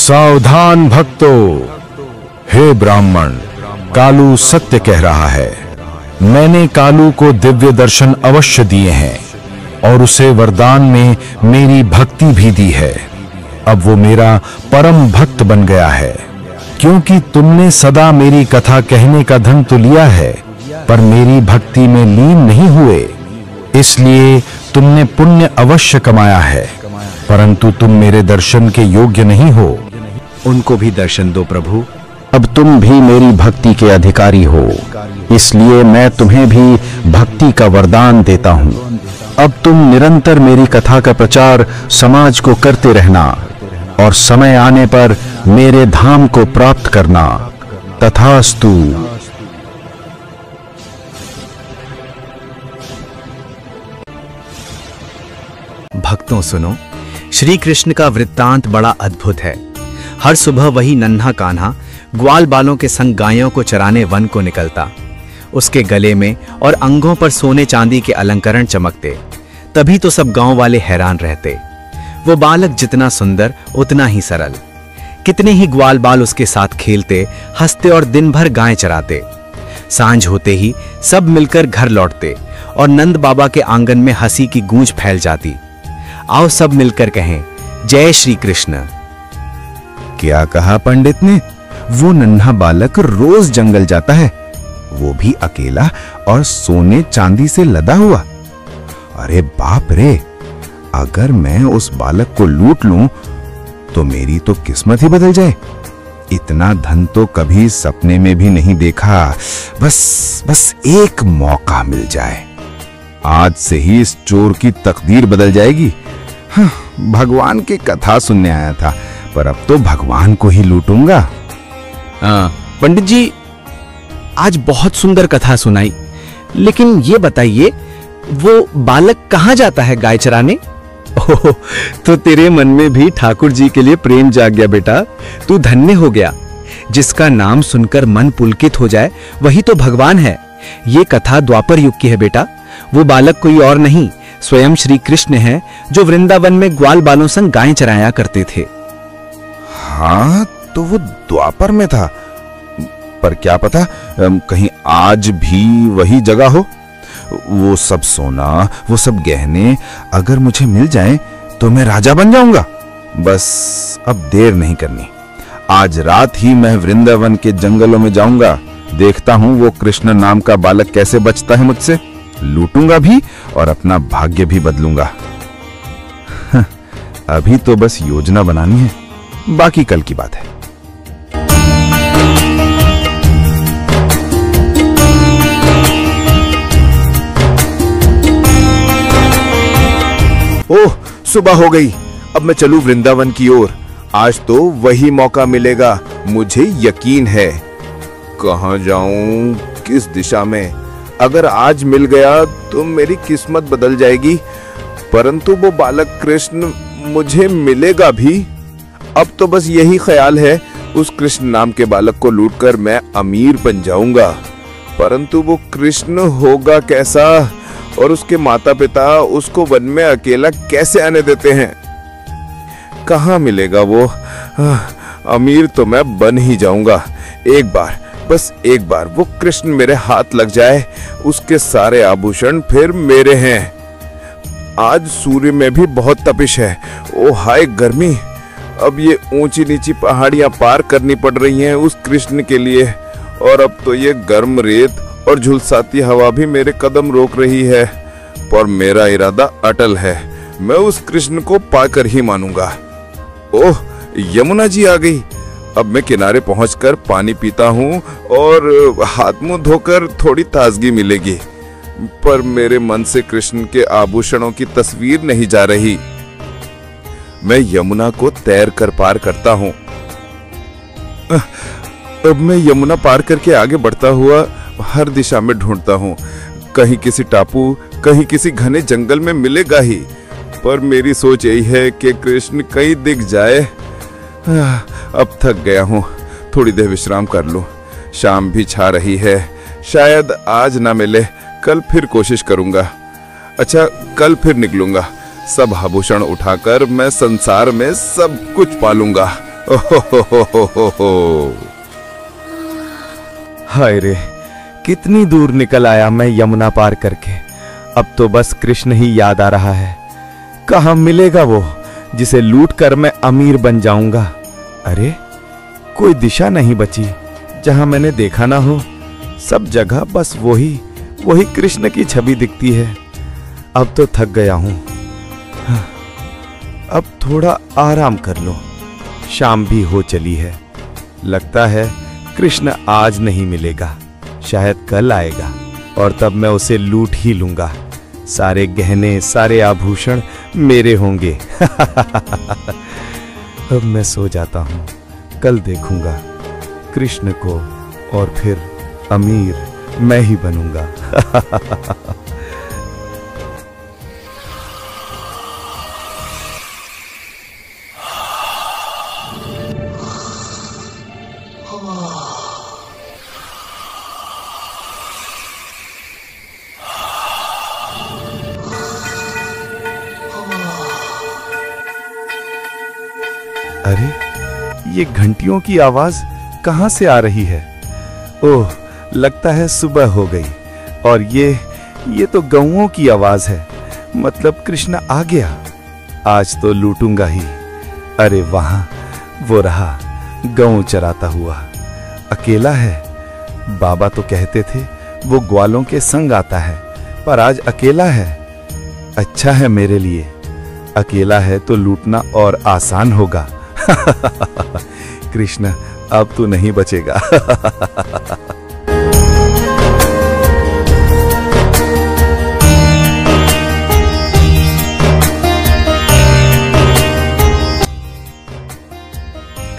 सावधान भक्तों, हे ब्राह्मण, कालू सत्य कह रहा है। मैंने कालू को दिव्य दर्शन अवश्य दिए हैं और उसे वरदान में मेरी भक्ति भी दी है। अब वो मेरा परम भक्त बन गया है। क्योंकि तुमने सदा मेरी कथा कहने का धन तो लिया है, पर मेरी भक्ति में लीन नहीं हुए, इसलिए तुमने पुण्य अवश्य कमाया है, परंतु तुम मेरे दर्शन के योग्य नहीं हो। उनको भी दर्शन दो प्रभु। अब तुम भी मेरी भक्ति के अधिकारी हो, इसलिए मैं तुम्हें भी भक्ति का वरदान देता हूं। अब तुम निरंतर मेरी कथा का प्रचार समाज को करते रहना और समय आने पर मेरे धाम को प्राप्त करना। तथास्तु। भक्तों सुनो, श्री कृष्ण का वृत्तांत बड़ा अद्भुत है। हर सुबह वही नन्हा कान्हा ग्वाल बालों के संग गायों को चराने वन को निकलता। उसके गले में और अंगों पर सोने चांदी के अलंकरण चमकते। तभी तो सब गांव वाले हैरान रहते। वो बालक जितना सुंदर उतना ही सरल। कितने ही ग्वाल बाल उसके साथ खेलते, हंसते और दिन भर गायें चराते। सांझ होते ही सब मिलकर घर लौटते और नंद बाबा के आंगन में हंसी की गूंज फैल जाती। आओ सब मिलकर कहें, जय श्री कृष्ण। क्या कहा पंडित ने? वो नन्हा बालक रोज जंगल जाता है, वो भी अकेला और सोने चांदी से लदा हुआ। अरे बाप रे, अगर मैं उस बालक को लूट लूं तो मेरी तो किस्मत ही बदल जाए। इतना धन तो कभी सपने में भी नहीं देखा। बस एक मौका मिल जाए, आज से ही इस चोर की तकदीर बदल जाएगी। हाँ, भगवान की कथा सुनने आया था, पर अब तो भगवान को ही लूटूंगा। पंडित जी, आज बहुत सुंदर कथा सुनाई, लेकिन ये बताइए, वो बालक कहाँ जाता है गाय चराने? ओह, तो तेरे मन में भी ठाकुर जी के लिए प्रेम जाग गया बेटा। तू धन्य हो गया। जिसका नाम सुनकर मन पुलकित हो जाए वही तो भगवान है। ये कथा द्वापर युग की है बेटा। वो बालक कोई और नहीं, स्वयं श्री कृष्ण है, जो वृंदावन में ग्वाल बालों संग गायें चराया करते थे। हाँ, तो वो द्वापर में था, पर क्या पता कहीं आज भी वही जगह हो। वो सब सोना, वो सब गहने अगर मुझे मिल जाएं तो मैं राजा बन जाऊंगा। बस अब देर नहीं करनी। आज रात ही मैं वृंदावन के जंगलों में जाऊंगा। देखता हूं वो कृष्ण नाम का बालक कैसे बचता है मुझसे। लूटूंगा भी और अपना भाग्य भी बदलूंगा। अभी तो बस योजना बनानी है, बाकी कल की बात है। ओह, सुबह हो गई। अब मैं चलूं वृंदावन की ओर। आज तो वही मौका मिलेगा, मुझे यकीन है। कहां जाऊं, किस दिशा में? अगर आज मिल गया तो मेरी किस्मत बदल जाएगी, परंतु वो बालक कृष्ण मुझे मिलेगा भी। अब तो बस यही ख्याल है, उस कृष्ण नाम के बालक को लूटकर मैं अमीर बन जाऊंगा। परंतु वो कृष्ण होगा कैसा, और उसके माता पिता उसको वन में अकेला कैसे आने देते हैं? कहाँ मिलेगा वो? अमीर तो मैं बन ही जाऊंगा। एक बार, बस एक बार वो कृष्ण मेरे हाथ लग जाए, उसके सारे आभूषण फिर मेरे हैं। आज सूर्य में भी बहुत तपिश है। ओ हाय गर्मी। अब ये ऊंची नीची पहाड़ियां पार करनी पड़ रही हैं उस कृष्ण के लिए, और अब तो ये गर्म रेत और झुलसाती हवा भी मेरे कदम रोक रही है। पर मेरा इरादा अटल है, मैं उस कृष्ण को पाकर ही मानूंगा। ओह, यमुना जी आ गई। अब मैं किनारे पहुंचकर पानी पीता हूँ और हाथ मुंह धोकर थोड़ी ताजगी मिलेगी। पर मेरे मन से कृष्ण के आभूषणों की तस्वीर नहीं जा रही। मैं यमुना को तैर कर पार करता हूँ। अब मैं यमुना पार करके आगे बढ़ता हुआ हर दिशा में ढूंढता हूँ। कहीं किसी टापू, कहीं किसी घने जंगल में मिलेगा ही। पर मेरी सोच यही है कि कृष्ण कहीं दिख जाए। अब थक गया हूँ, थोड़ी देर विश्राम कर लूं। शाम भी छा रही है, शायद आज ना मिले, कल फिर कोशिश करूंगा। अच्छा, कल फिर निकलूंगा। सब आभूषण उठाकर मैं संसार में सब कुछ पालूंगा। ओहो। हाय रे, कितनी दूर निकल आया मैं यमुना पार करके। अब तो बस कृष्ण ही याद आ रहा है। कहाँ मिलेगा वो जिसे लूट कर मैं अमीर बन जाऊंगा। अरे, कोई दिशा नहीं बची जहां मैंने देखा ना हो। सब जगह बस वही कृष्ण की छवि दिखती है। अब तो थक गया हूं। अब थोड़ा आराम कर लो। शाम भी हो चली है। लगता है कृष्ण आज नहीं मिलेगा, शायद कल आएगा और तब मैं उसे लूट ही लूंगा। सारे गहने, सारे आभूषण मेरे होंगे। अब मैं सो जाता हूं, कल देखूंगा कृष्ण को और फिर अमीर मैं ही बनूंगा। अरे, ये घंटियों की आवाज कहां से आ रही है? ओह, लगता है सुबह हो गई। और ये तो गौओं की आवाज है। मतलब कृष्ण आ गया। आज तो लूटूंगा ही। अरे वहां वो रहा, गौ चराता हुआ। अकेला है। बाबा तो कहते थे वो ग्वालों के संग आता है, पर आज अकेला है। अच्छा है मेरे लिए। अकेला है तो लूटना और आसान होगा। कृष्ण, अब तू नहीं बचेगा।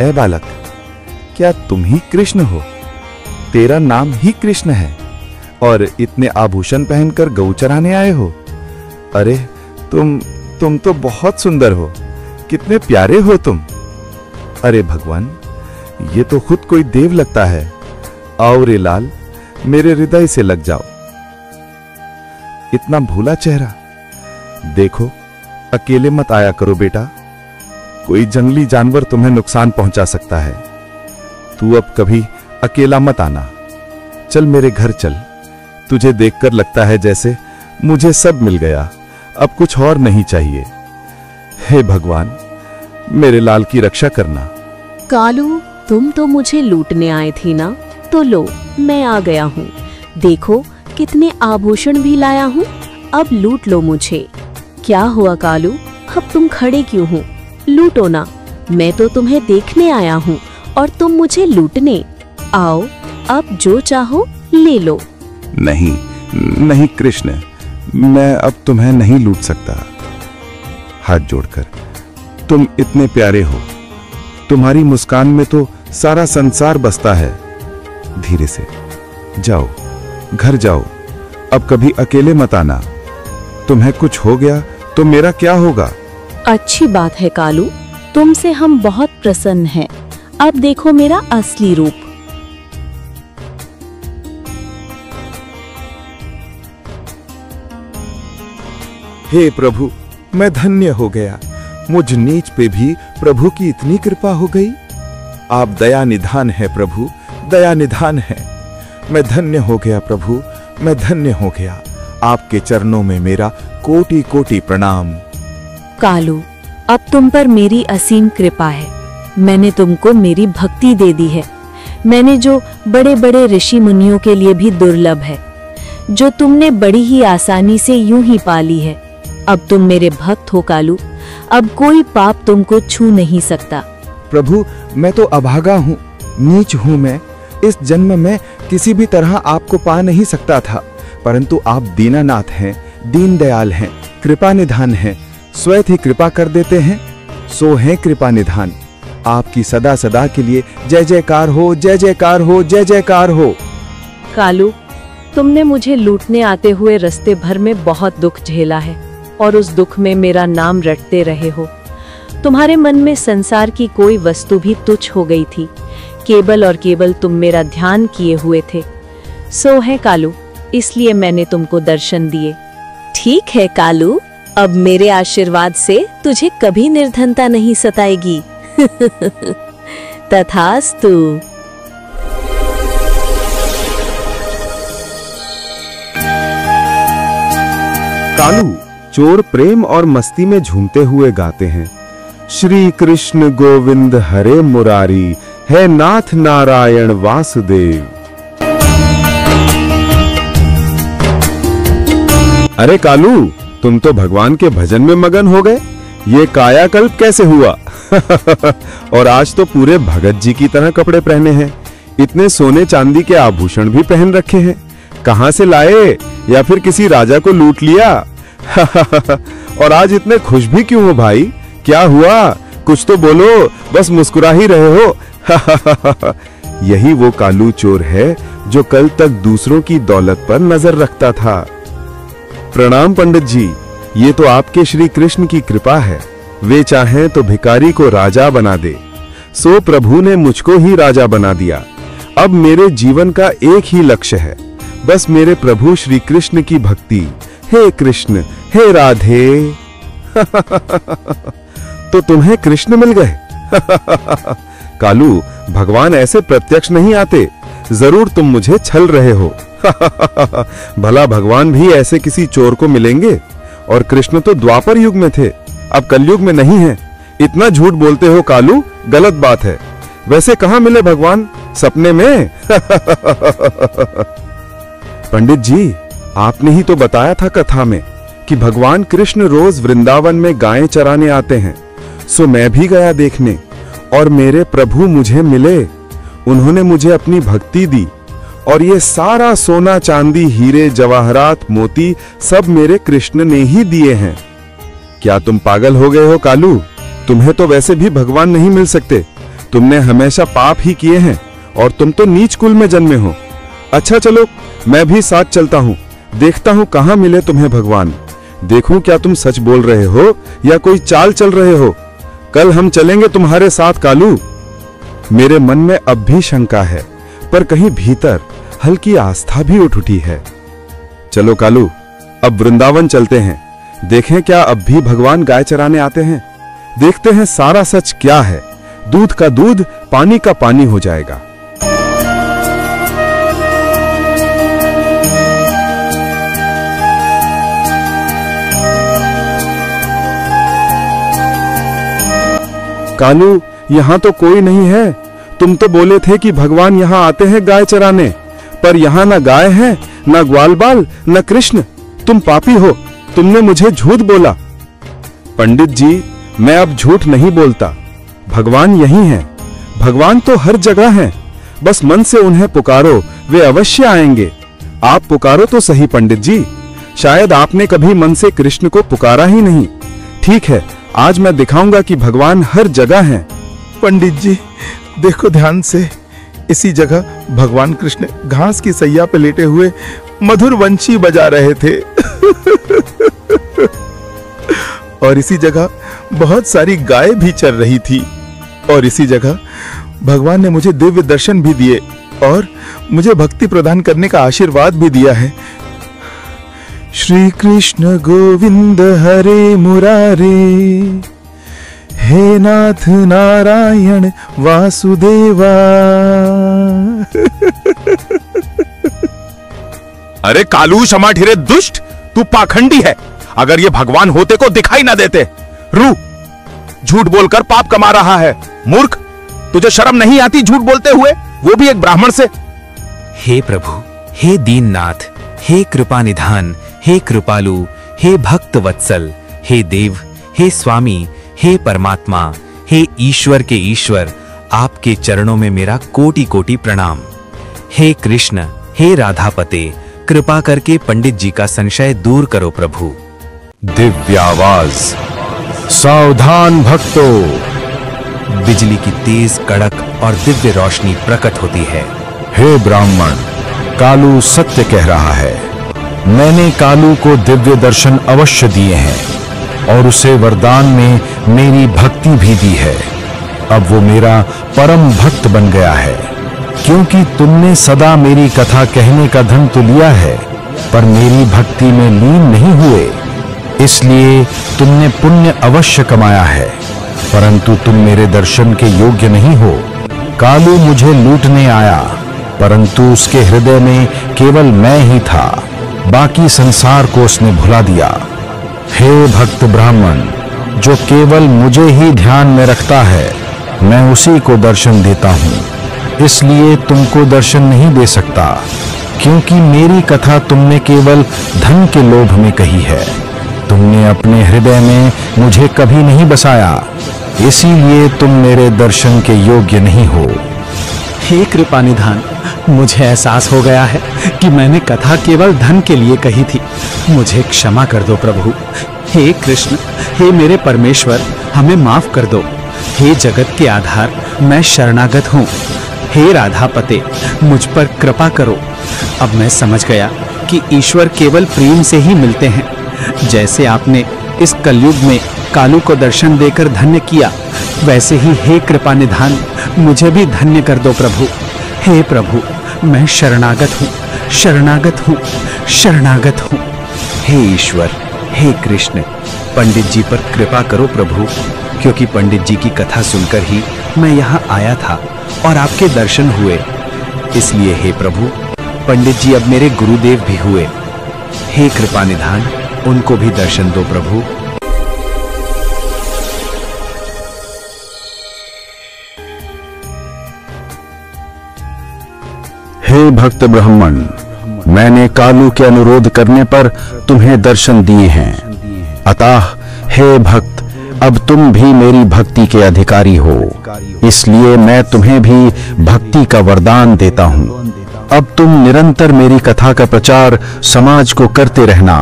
ए बालक, क्या तुम ही कृष्ण हो? तेरा नाम ही कृष्ण है और इतने आभूषण पहनकर गौ चराने आए हो? अरे, तुम तो बहुत सुंदर हो। कितने प्यारे हो तुम। अरे भगवान, ये तो खुद कोई देव लगता है। आओ रे लाल, मेरे हृदय से लग जाओ। इतना भोला चेहरा। देखो, अकेले मत आया करो बेटा। कोई जंगली जानवर तुम्हें नुकसान पहुंचा सकता है। तू अब कभी अकेला मत आना। चल मेरे घर चल। तुझे देखकर लगता है जैसे मुझे सब मिल गया। अब कुछ और नहीं चाहिए। हे भगवान, मेरे लाल की रक्षा करना। कालू, तुम तो मुझे लूटने आए थी ना, तो लो, मैं आ गया हूँ। देखो कितने आभूषण भी लाया हूँ। अब लूट लो मुझे। क्या हुआ कालू, अब तुम खड़े क्यों हो? लूटो ना। मैं तो तुम्हें देखने आया हूँ और तुम मुझे लूटने। आओ, अब जो चाहो ले लो। नहीं कृष्ण, मैं अब तुम्हें नहीं लूट सकता। हाथ जोड़कर, तुम इतने प्यारे हो। तुम्हारी मुस्कान में तो सारा संसार बसता है। धीरे से जाओ, घर जाओ। अब कभी अकेले मत आना। तुम्हें कुछ हो गया तो मेरा क्या होगा? अच्छी बात है कालू, तुमसे हम बहुत प्रसन्न हैं। अब देखो मेरा असली रूप। हे प्रभु, मैं धन्य हो गया। मुझ नीच पे भी प्रभु की इतनी कृपा हो गई। आप दया निधान है प्रभु, दया निधान है। मैं धन्य हो गया प्रभु, मैं धन्य हो गया। आपके चरणों में मेरा कोटि कोटि प्रणाम। कालू, अब तुम पर मेरी असीम कृपा है। मैंने तुमको मेरी भक्ति दे दी है। मैंने जो बड़े बड़े ऋषि मुनियों के लिए भी दुर्लभ है, जो तुमने बड़ी ही आसानी से यूं ही पाली है। अब तुम मेरे भक्त हो कालू। अब कोई पाप तुमको छू नहीं सकता। प्रभु, मैं तो अभागा हूँ, नीच हूँ। मैं इस जन्म में किसी भी तरह आपको पा नहीं सकता था, परंतु आप दीनानाथ हैं, दीन दयाल हैं, कृपा निधान हैं। स्वयं ही कृपा कर देते हैं। सो है कृपा निधान। आपकी सदा सदा के लिए जय जयकार हो, जय जयकार हो, जय जयकार हो। कालू, तुमने मुझे लूटने आते हुए रास्ते भर में बहुत दुख झेला है और उस दुख में मेरा नाम रटते रहे हो। तुम्हारे मन में संसार की कोई वस्तु भी तुच्छ हो गई थी। केवल और केवल तुम मेरा ध्यान किए हुए थे। सो है कालू, इसलिए मैंने तुमको दर्शन दिए। ठीक है कालू, अब मेरे आशीर्वाद से तुझे कभी निर्धनता नहीं सताएगी। तथास्तु। कालू चोर प्रेम और मस्ती में झूमते हुए गाते हैं, श्री कृष्ण गोविंद हरे मुरारी, है नाथ नारायण वासुदेव। अरे कालू, तुम तो भगवान के भजन में मगन हो गए। ये कायाकल्प कैसे हुआ? और आज तो पूरे भगत जी की तरह कपड़े पहने हैं। इतने सोने चांदी के आभूषण भी पहन रखे हैं। कहां से लाए? या फिर किसी राजा को लूट लिया? और आज इतने खुश भी क्यों हो भाई? क्या हुआ? कुछ तो बोलो, बस मुस्कुरा ही रहे हो। यही वो कालू चोर है जो कल तक दूसरों की दौलत पर नजर रखता था। प्रणाम पंडित जी, ये तो आपके श्री कृष्ण की कृपा है। वे चाहें तो भिखारी को राजा बना दे, सो प्रभु ने मुझको ही राजा बना दिया। अब मेरे जीवन का एक ही लक्ष्य है, बस मेरे प्रभु श्री कृष्ण की भक्ति। हे कृष्ण, हे राधे। तो तुम्हें कृष्ण मिल गए। कालू, भगवान ऐसे प्रत्यक्ष नहीं आते, जरूर तुम मुझे छल रहे हो। भला भगवान भी ऐसे किसी चोर को मिलेंगे? और कृष्ण तो द्वापर युग में थे, अब कलयुग में नहीं है। इतना झूठ बोलते हो कालू, गलत बात है। वैसे कहां मिले भगवान? सपने में? पंडित जी, आपने ही तो बताया था कथा में कि भगवान कृष्ण रोज वृंदावन में गायें चराने आते हैं। सो मैं भी गया देखने और मेरे प्रभु मुझे मिले। उन्होंने मुझे अपनी भक्ति दी और ये सारा सोना चांदी हीरे जवाहरात मोती सब मेरे कृष्ण ने ही दिए हैं। क्या तुम पागल हो गए हो कालू? तुम्हें तो वैसे भी भगवान नहीं मिल सकते। तुमने हमेशा पाप ही किए हैं और तुम तो नीच कुल में जन्मे हो। अच्छा चलो, मैं भी साथ चलता हूँ, देखता हूँ कहाँ मिले तुम्हें भगवान। देखूं क्या तुम सच बोल रहे हो या कोई चाल चल रहे हो। कल हम चलेंगे तुम्हारे साथ कालू। मेरे मन में अब भी शंका है, पर कहीं भीतर हल्की आस्था भी उठी है। चलो कालू, अब वृंदावन चलते हैं। देखें क्या अब भी भगवान गाय चराने आते हैं। देखते हैं सारा सच क्या है। दूध का दूध, पानी का पानी हो जाएगा। कालू, यहाँ तो कोई नहीं है। तुम तो बोले थे कि भगवान यहाँ आते हैं गाय चराने, पर यहाँ ना गाय है, ना ग्वाल बाल, ना कृष्ण। तुम पापी हो, तुमने मुझे झूठ बोला। पंडित जी, मैं अब झूठ नहीं बोलता। भगवान यही हैं। भगवान तो हर जगह हैं। बस मन से उन्हें पुकारो, वे अवश्य आएंगे। आप पुकारो तो सही पंडित जी। शायद आपने कभी मन से कृष्ण को पुकारा ही नहीं। ठीक है, आज मैं दिखाऊंगा कि भगवान हर जगह हैं। पंडित जी, देखो ध्यान से। इसी जगह भगवान कृष्ण घास की सैया पे लेटे हुए मधुर वंशी बजा रहे थे। और इसी जगह बहुत सारी गाय भी चर रही थी। और इसी जगह भगवान ने मुझे दिव्य दर्शन भी दिए और मुझे भक्ति प्रदान करने का आशीर्वाद भी दिया है। श्री कृष्ण गोविंद हरे मुरारे, हे नाथ नारायण वासुदेवा। अरे कालू क्षमाठिरे दुष्ट, तू पाखंडी है। अगर ये भगवान होते को दिखाई ना देते। रू, झूठ बोलकर पाप कमा रहा है। मूर्ख, तुझे शर्म नहीं आती झूठ बोलते हुए, वो भी एक ब्राह्मण से? हे प्रभु, हे दीननाथ, हे कृपा निधान, हे कृपालु, हे भक्त वत्सल, हे देव, हे स्वामी, हे परमात्मा, हे ईश्वर के ईश्वर, आपके चरणों में मेरा कोटि कोटि प्रणाम। हे कृष्ण, हे राधापते, कृपा करके पंडित जी का संशय दूर करो प्रभु। दिव्य आवाज, सावधान भक्तों। बिजली की तेज कड़क और दिव्य रोशनी प्रकट होती है। हे ब्राह्मण, कालू सत्य कह रहा है। मैंने कालू को दिव्य दर्शन अवश्य दिए हैं और उसे वरदान में मेरी भक्ति भी दी है। अब वो मेरा परम भक्त बन गया है। क्योंकि तुमने सदा मेरी कथा कहने का धन तो लिया है, पर मेरी भक्ति में लीन नहीं हुए, इसलिए तुमने पुण्य अवश्य कमाया है, परंतु तुम मेरे दर्शन के योग्य नहीं हो। कालू मुझे लूटने आया, परंतु उसके हृदय में केवल मैं ही था, बाकी संसार को उसने भुला दिया। हे भक्त ब्राह्मण, जो केवल मुझे ही ध्यान में रखता है, मैं उसी को दर्शन देता हूँ। इसलिए तुमको दर्शन नहीं दे सकता, क्योंकि मेरी कथा तुमने केवल धन के लोभ में कही है। तुमने अपने हृदय में मुझे कभी नहीं बसाया, इसीलिए तुम मेरे दर्शन के योग्य नहीं हो। हे कृपा निधान, मुझे एहसास हो गया है कि मैंने कथा केवल धन के लिए कही थी। मुझे क्षमा कर दो प्रभु। हे कृष्ण, हे मेरे परमेश्वर, हमें माफ कर दो। हे जगत के आधार, मैं शरणागत हूँ। हे राधापते, मुझ पर कृपा करो। अब मैं समझ गया कि ईश्वर केवल प्रेम से ही मिलते हैं। जैसे आपने इस कलयुग में कालू को दर्शन देकर धन्य किया, वैसे ही हे कृपा निधान, मुझे भी धन्य कर दो प्रभु। हे प्रभु, मैं शरणागत हूँ, शरणागत हूँ, शरणागत हूँ। हे ईश्वर, हे कृष्ण, पंडित जी पर कृपा करो प्रभु, क्योंकि पंडित जी की कथा सुनकर ही मैं यहाँ आया था और आपके दर्शन हुए। इसलिए हे प्रभु, पंडित जी अब मेरे गुरुदेव भी हुए। हे कृपा निधान, उनको भी दर्शन दो प्रभु। हे भक्त ब्राह्मण, मैंने कालू के अनुरोध करने पर तुम्हें दर्शन दिए हैं। अतः हे भक्त, अब तुम भी मेरी भक्ति के अधिकारी हो, इसलिए मैं तुम्हें भी भक्ति का वरदान देता हूँ। अब तुम निरंतर मेरी कथा का प्रचार समाज को करते रहना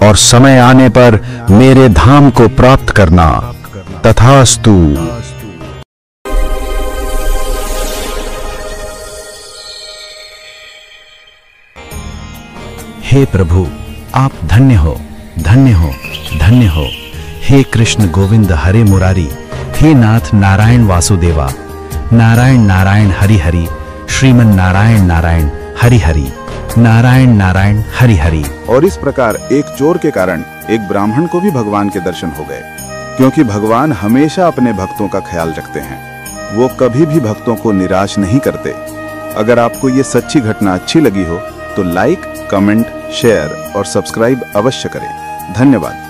और समय आने पर मेरे धाम को प्राप्त करना। तथास्तु। हे प्रभु, आप धन्य हो, धन्य हो, धन्य हो। हे कृष्ण गोविंद हरे मुरारी, हे नाथ नारायण वासुदेवा, नारायण नारायण हरि हरि, श्रीमन नारायण नारायण हरि हरि, नारायण नारायण हरि हरि। और इस प्रकार एक चोर के कारण एक ब्राह्मण को भी भगवान के दर्शन हो गए, क्योंकि भगवान हमेशा अपने भक्तों का ख्याल रखते हैं। वो कभी भी भक्तों को निराश नहीं करते। अगर आपको ये सच्ची घटना अच्छी लगी हो तो लाइक, कमेंट, शेयर और सब्सक्राइब अवश्य करें। धन्यवाद।